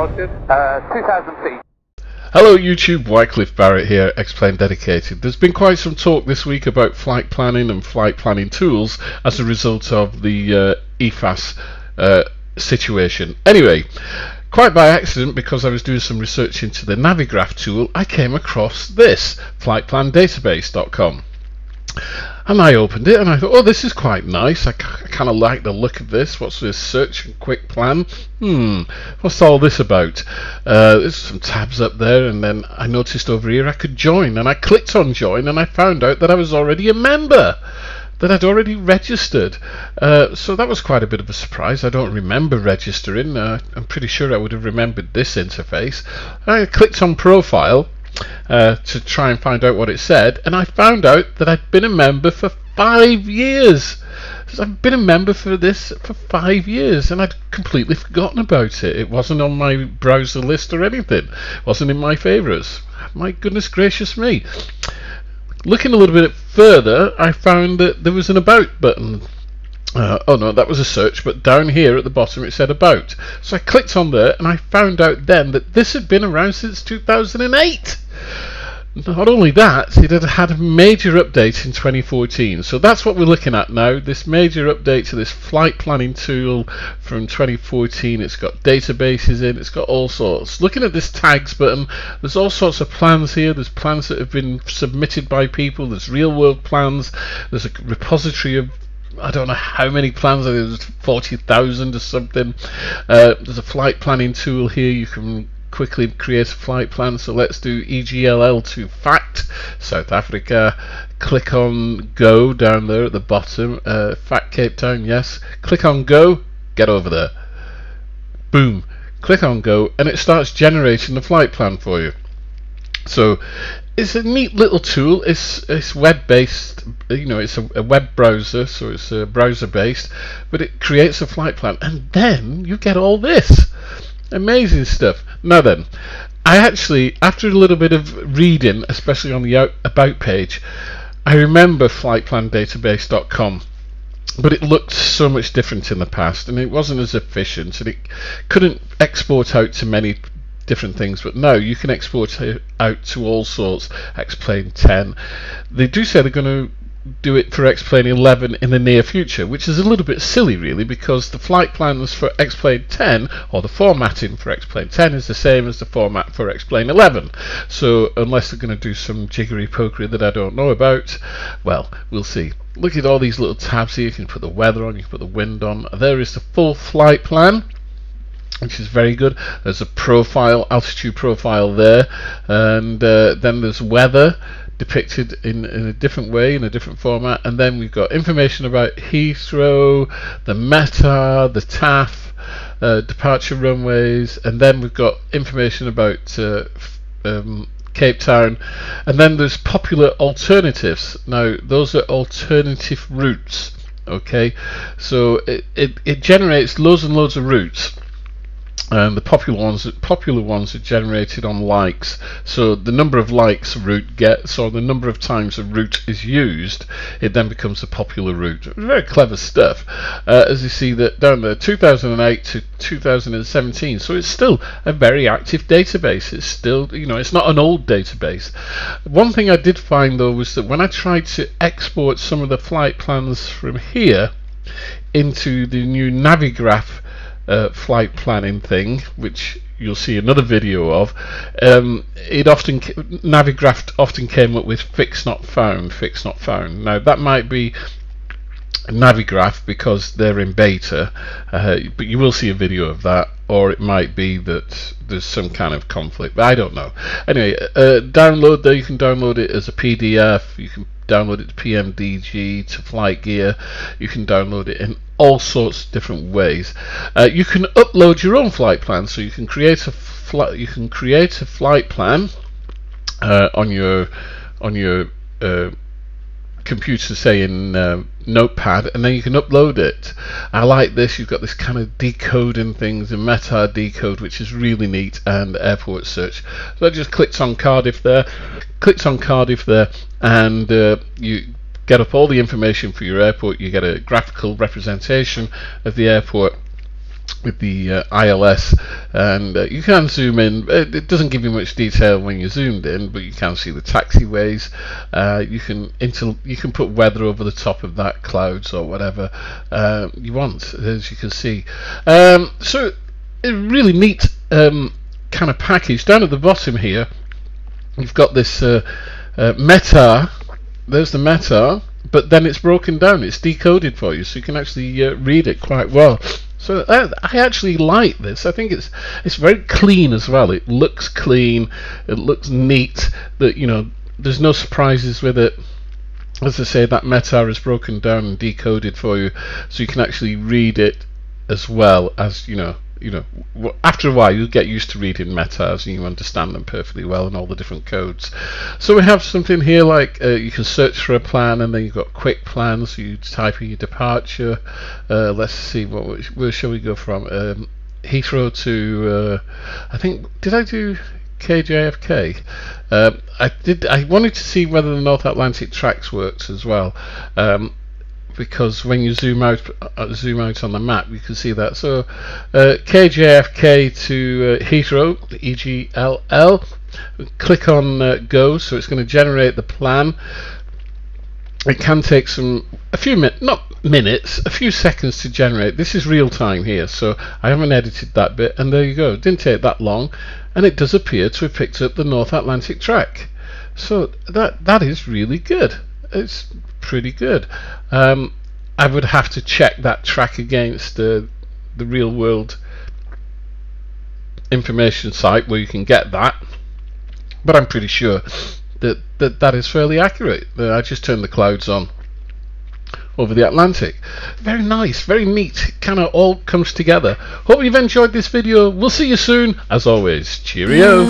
Roger. 2,000 feet. Hello YouTube, Wycliffe Barrett here, Xplane Dedicated. There's been quite some talk this week about flight planning and flight planning tools as a result of the EFAS situation. Anyway, quite by accident, because I was doing some research into the Navigraph tool, I came across this, flightplandatabase.com. And I opened it and I thought, oh, this is quite nice. I kind of like the look of this. What's this? Search and quick plan. What's all this about? There's some tabs up there, and then I noticed over here I could join, and I clicked on join, and I found out that I was already a member, that I'd already registered. So that was quite a bit of a surprise. I don't remember registering. I'm pretty sure I would have remembered this interface. I clicked on profile to try and find out what it said, and I found out that I'd been a member for 5 years. So I've been a member for this for 5 years, and I'd completely forgotten about it. It wasn't on my browser list or anything. It wasn't in my favourites. My goodness gracious me. Looking a little bit further, I found that there was an about button. Oh no, that was a search, but down here at the bottom it said about. So I clicked on there, and I found out then that this had been around since 2008. Not only that, it had had a major update in 2014. So that's what we're looking at now, this major update to this flight planning tool from 2014. It's got databases in, it's got all sorts. Looking at this tags button, there's all sorts of plans here. There's plans that have been submitted by people, there's real world plans, there's a repository of I don't know how many plans, I think there's 40,000 or something. There's a flight planning tool here. You can quickly create a flight plan. So let's do EGLL to FACT, South Africa. Click on Go down there at the bottom. FACT Cape Town, yes. Click on Go, get over there. Boom. Click on Go, and it starts generating the flight plan for you. So it's a neat little tool. It's web-based, you know, it's a web browser, so it's browser-based, but it creates a flight plan, and then you get all this amazing stuff. Now then, I actually, after a little bit of reading, especially on the about page, I remember flightplandatabase.com, but it looked so much different in the past, and it wasn't as efficient, and it couldn't export out to many different things. But now you can export out to all sorts. Xplane 10. They do say they're going to do it for Xplane 11 in the near future, which is a little bit silly really, because the flight plans for Xplane 10, or the formatting for Xplane 10, is the same as the format for Xplane 11. So unless they're going to do some jiggery pokery that I don't know about, well, we'll see. Look at all these little tabs here. You can put the weather on, you can put the wind on. There is the full flight plan, which is very good. There's a profile, altitude profile there, and then there's weather depicted in a different way, in a different format, and then we've got information about Heathrow, the META, the TAF, departure runways, and then we've got information about Cape Town, and then there's popular alternatives. Now those are alternative routes, okay, so it generates loads and loads of routes. And the popular ones are generated on likes. So the number of likes a route gets, or the number of times a route is used, it then becomes a popular route. Very clever stuff. As you see that down there, 2008 to 2017. So it's still a very active database. It's still, you know, it's not an old database. One thing I did find though was that when I tried to export some of the flight plans from here into the new Navigraph flight planning thing, which you'll see another video of, Navigraph often came up with fix not found, fix not found. Now that might be Navigraph because they're in beta, but you will see a video of that, or it might be that there's some kind of conflict, but I don't know. Anyway, download there. You can download it as a PDF, you can download it to PMDG, to Flight Gear, you can download it in all sorts of different ways. You can upload your own flight plan, so you can create a flight plan on your computer, say in Notepad, and then you can upload it. I like this. You've got this kind of decoding things in meta decode, which is really neat, and airport search. So I just clicked on Cardiff there, and you get up all the information for your airport. You get a graphical representation of the airport, with the ILS, and you can zoom in. It doesn't give you much detail when you're zoomed in, but you can see the taxiways. You can put weather over the top of that, clouds or whatever you want, as you can see. So a really neat kind of package. Down at the bottom here, you've got this METAR. There's the METAR, but then it's broken down. It's decoded for you, so you can actually read it quite well. So I actually like this. I think it's very clean as well. It looks clean. It looks neat. That, you know, there's no surprises with it. As I say, that METAR is broken down and decoded for you, so you can actually read it as well as, you know, after a while you'll get used to reading METARs and you understand them perfectly well and all the different codes. So we have something here like you can search for a plan, and then you've got quick plans, so you type in your departure. Let's see, where shall we go from? Heathrow to I think, did I do KJFK? I wanted to see whether the North Atlantic tracks works as well, because when you zoom out on the map, you can see that. So KJFK to Heathrow, EGLL. Click on go, so it's going to generate the plan. It can take a few seconds to generate. This is real time here, so I haven't edited that bit, and there you go. It didn't take that long, and it does appear to have picked up the North Atlantic track. So that is really good. It's pretty good. I would have to check that track against the real world information site where you can get that, but I'm pretty sure that is fairly accurate. I just turned the clouds on over the Atlantic. Very nice, very neat, kind of all comes together. Hope you've enjoyed this video. We'll see you soon. As always, cheerio.